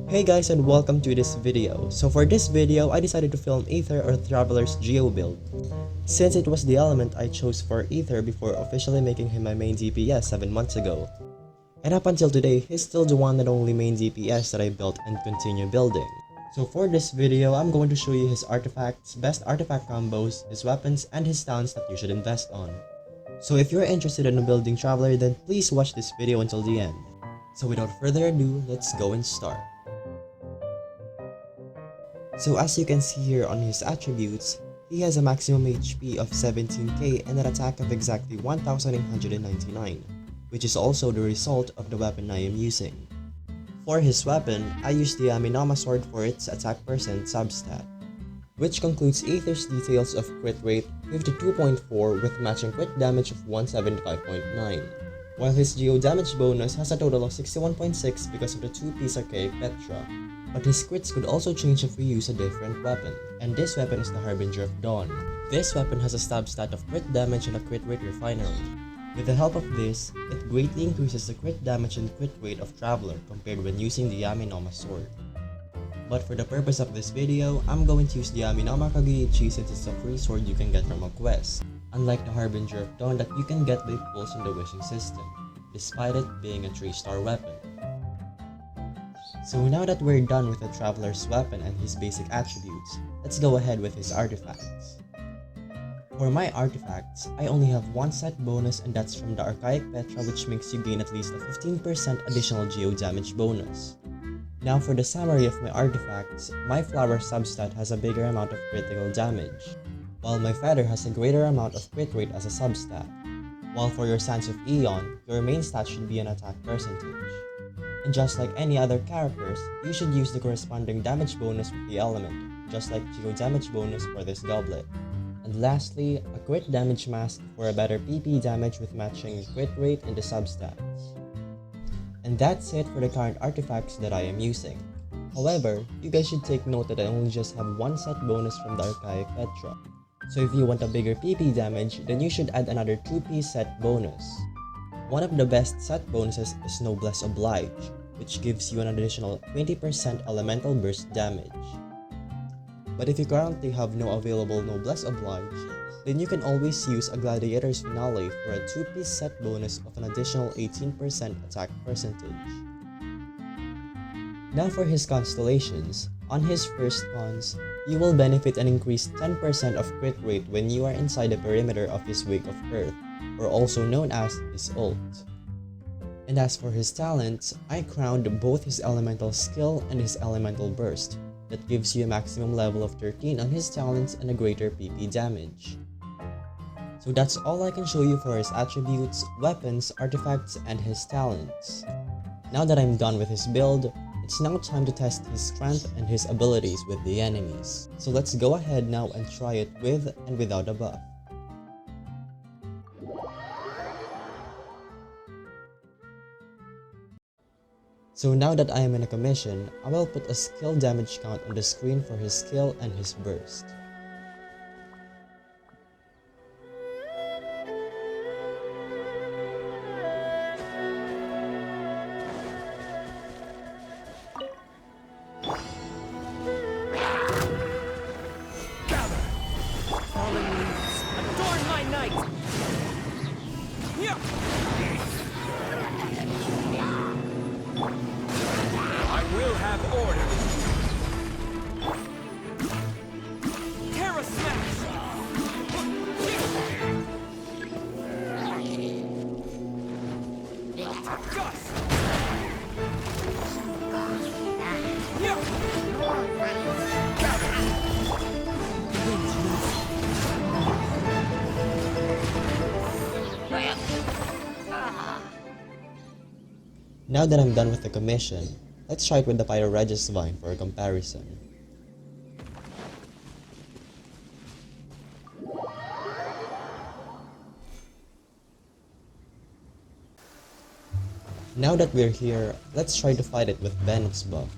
Hey guys, and welcome to this video. So for this video, I decided to film Aether or Traveler's Geo build, since it was the element I chose for Aether before officially making him my main DPS 7 months ago. And up until today, he's still the one and only main DPS that I built and continue building. So for this video, I'm going to show you his artifacts, best artifact combos, his weapons, and his talents that you should invest on. So if you're interested in building Traveler, then please watch this video until the end. So without further ado, let's go and start. So as you can see here on his attributes, he has a maximum HP of 17k and an attack of exactly 1899, which is also the result of the weapon I am using. For his weapon, I use the longsword for its attack percent substat, which concludes Aether's details of crit rate 52.4 with matching crit damage of 175.9, while his geo damage bonus has a total of 61.6 because of the 2-piece archaic Petra. But his crits could also change if we use a different weapon, and this weapon is the Harbinger of Dawn. This weapon has a stab stat of crit damage and a crit rate refinery. With the help of this, it greatly increases the crit damage and crit rate of Traveler compared when using the Yaminoma sword. But for the purpose of this video, I'm going to use the Yaminoma Kagechi since it's a free sword you can get from a quest, unlike the Harbinger of Dawn that you can get by pulls in the wishing system, despite it being a 3-star weapon. So now that we're done with the Traveler's weapon and his basic attributes, let's go ahead with his artifacts. For my artifacts, I only have one set bonus, and that's from the Archaic Petra, which makes you gain at least a 15% additional geo damage bonus. Now for the summary of my artifacts, my flower substat has a bigger amount of critical damage, while my feather has a greater amount of crit rate as a substat, while for your Sands of Aeon, your main stat should be an attack percentage. And just like any other characters, you should use the corresponding damage bonus with the element, just like geo damage bonus for this goblet. And lastly, a crit damage mask for a better PP damage with matching crit rate and the substats. And that's it for the current artifacts that I am using. However, you guys should take note that I only just have one set bonus from the Archaic Petra. So if you want a bigger PP damage, then you should add another 2-piece set bonus. One of the best set bonuses is Noblesse Oblige, which gives you an additional 20% elemental burst damage. But if you currently have no available Noblesse Oblige, then you can always use a Gladiator's Finale for a 2-piece set bonus of an additional 18% attack percentage. Now for his constellations, on his first cons, you will benefit an increased 10% of crit rate when you are inside the perimeter of his Wake of Earth, or also known as his ult. And as for his talents, I crowned both his elemental skill and his elemental burst, that gives you a maximum level of 13 on his talents and a greater PP damage. So that's all I can show you for his attributes, weapons, artifacts, and his talents. Now that I'm done with his build, it's now time to test his strength and his abilities with the enemies. So let's go ahead now and try it with and without a buff. So now that I am in a commission, I will put a skill damage count on the screen for his skill and his burst. Now that I'm done with the commission, let's try it with the Pyroregis Vine for a comparison. Now that we're here, let's try to fight it with Bennett's buff,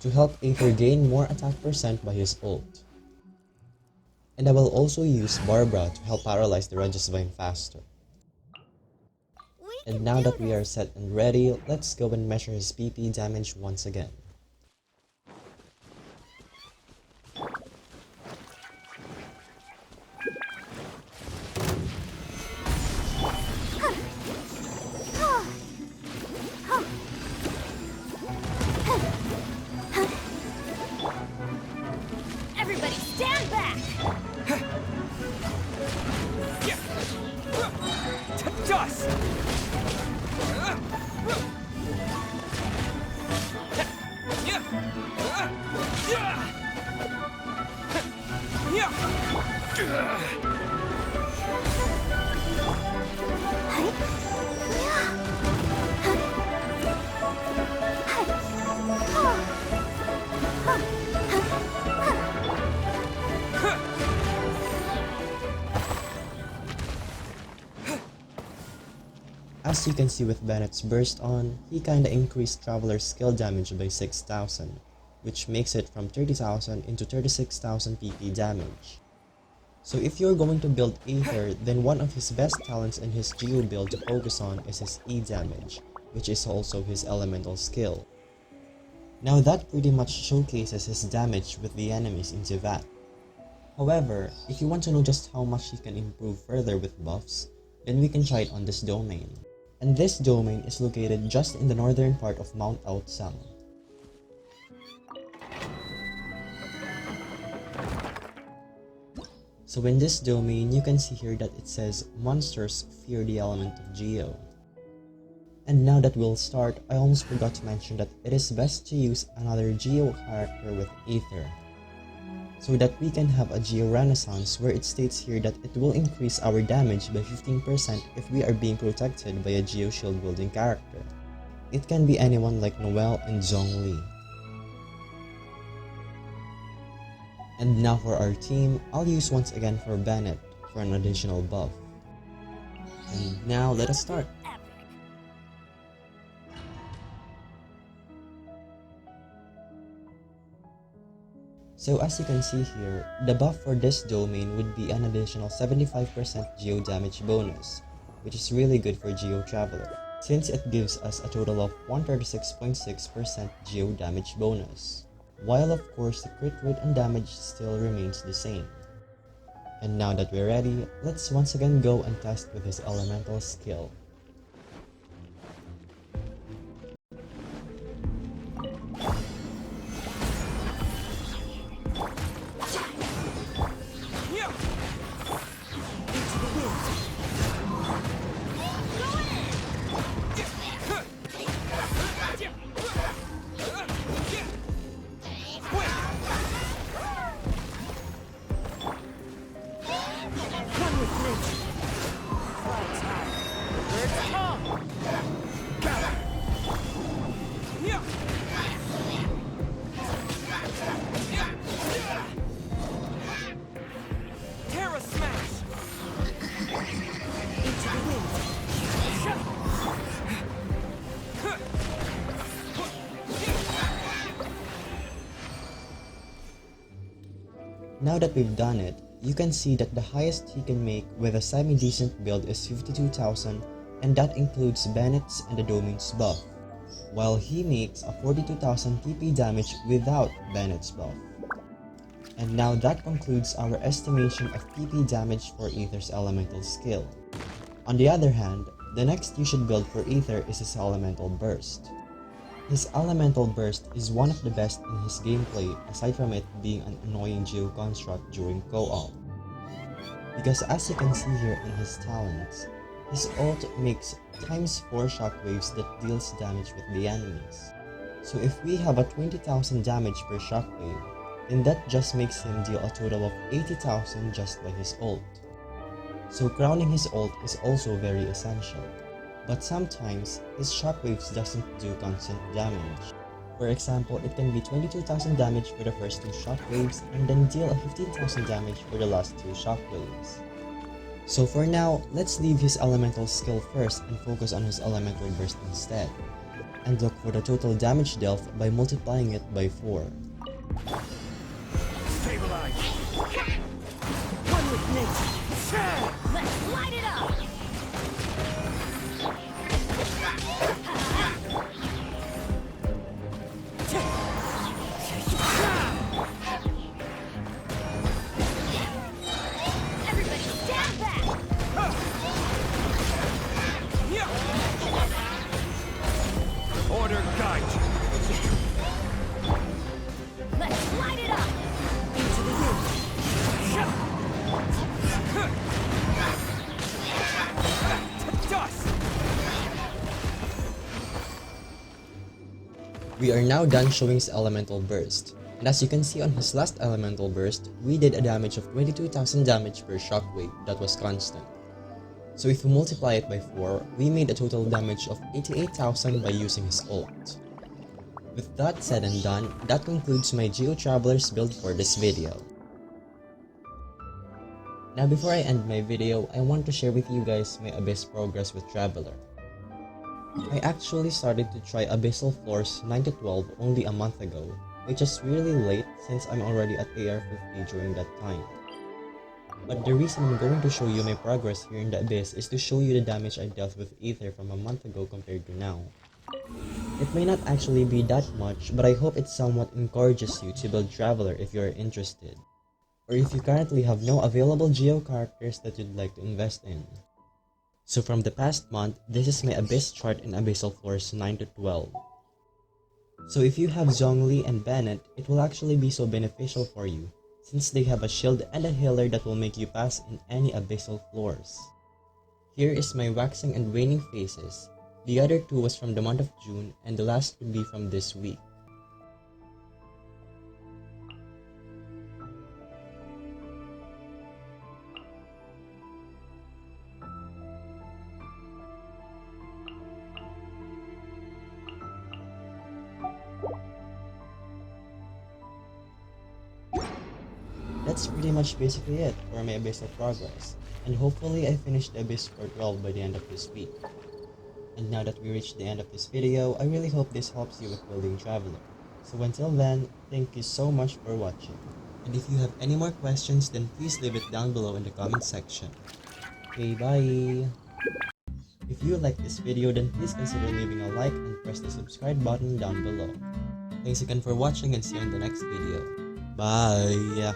to help Aether gain more attack percent by his ult. And I will also use Barbara to help paralyze the Regis Vine faster. We And now that we are set and ready, let's go and measure his PP damage once again. Everybody stand back! Dust! As you can see with Bennett's burst on, he kinda increased Traveler's skill damage by 6,000, which makes it from 30,000 into 36,000 PP damage. So if you're going to build Aether, then one of his best talents in his Geo build to focus on is his E damage, which is also his elemental skill. Now that pretty much showcases his damage with the enemies in Zivat. However, if you want to know just how much he can improve further with buffs, then we can try it on this domain. And this domain is located just in the northern part of Mount Outsang. So in this domain, you can see here that it says monsters fear the element of Geo. And now that we'll start, I almost forgot to mention that it is best to use another Geo character with Aether, so that we can have a Geo Renaissance where it states here that it will increase our damage by 15% if we are being protected by a Geo shield building character. It can be anyone like Noelle and Zhongli. And now for our team, I'll use once again for Bennett for an additional buff. And now let us start. So as you can see here, the buff for this domain would be an additional 75% Geo damage bonus, which is really good for Geo Traveler, since it gives us a total of 136.6% Geo damage bonus, while of course the crit rate and damage still remains the same. And now that we're ready, let's once again go and test with his elemental skill. Now that we've done it, you can see that the highest he can make with a semi-decent build is 52,000, and that includes Bennett's and the domain's buff, while he makes a 42,000 TP damage without Bennett's buff. And now that concludes our estimation of TP damage for Aether's elemental skill. On the other hand, the next you should build for Aether is his elemental burst. His elemental burst is one of the best in his gameplay aside from it being an annoying Geo construct during co-op. Because as you can see here in his talents, his ult makes ×4 shockwaves that deals damage with the enemies. So if we have a 20,000 damage per shockwave, then that just makes him deal a total of 80,000 just by his ult. So crowning his ult is also very essential. But sometimes, his shockwaves doesn't do constant damage. For example, it can be 22,000 damage for the first 2 shockwaves and then deal a 15,000 damage for the last 2 shockwaves. So for now, let's leave his elemental skill first and focus on his elemental burst instead, and look for the total damage dealt by multiplying it by 4. Stabilize! One with nature! Let's light it up! We are now done showing his elemental burst, and as you can see on his last elemental burst, we did a damage of 22,000 damage per shockwave that was constant. So if you multiply it by 4, we made a total damage of 88,000 by using his ult. With that said and done, that concludes my Geo Travelers build for this video. Now before I end my video, I want to share with you guys my Abyss progress with Traveler. I actually started to try Abyssal Floors 9 to 12 only a month ago, which is really late since I'm already at AR 50 during that time. But the reason I'm going to show you my progress here in the Abyss is to show you the damage I dealt with Aether from a month ago compared to now. It may not actually be that much, but I hope it somewhat encourages you to build Traveler if you are interested, or if you currently have no available Geo characters that you'd like to invest in. So from the past month, this is my Abyss chart in Abyssal Floors 9 to 12. So if you have Zhongli and Bennett, it will actually be so beneficial for you, since they have a shield and a healer that will make you pass in any Abyssal Floors. Here is my waxing and waning phases. The other two was from the month of June, and the last would be from this week. That's pretty much basically it for my Abyssal progress, and hopefully I finish the Abyss for 12 by the end of this week. And now that we reached the end of this video, I really hope this helps you with building Traveler. So until then, thank you so much for watching. And if you have any more questions, then please leave it down below in the comment section. Okay, bye! If you like this video, then please consider leaving a like and press the subscribe button down below. Thanks again for watching and see you in the next video. Bye!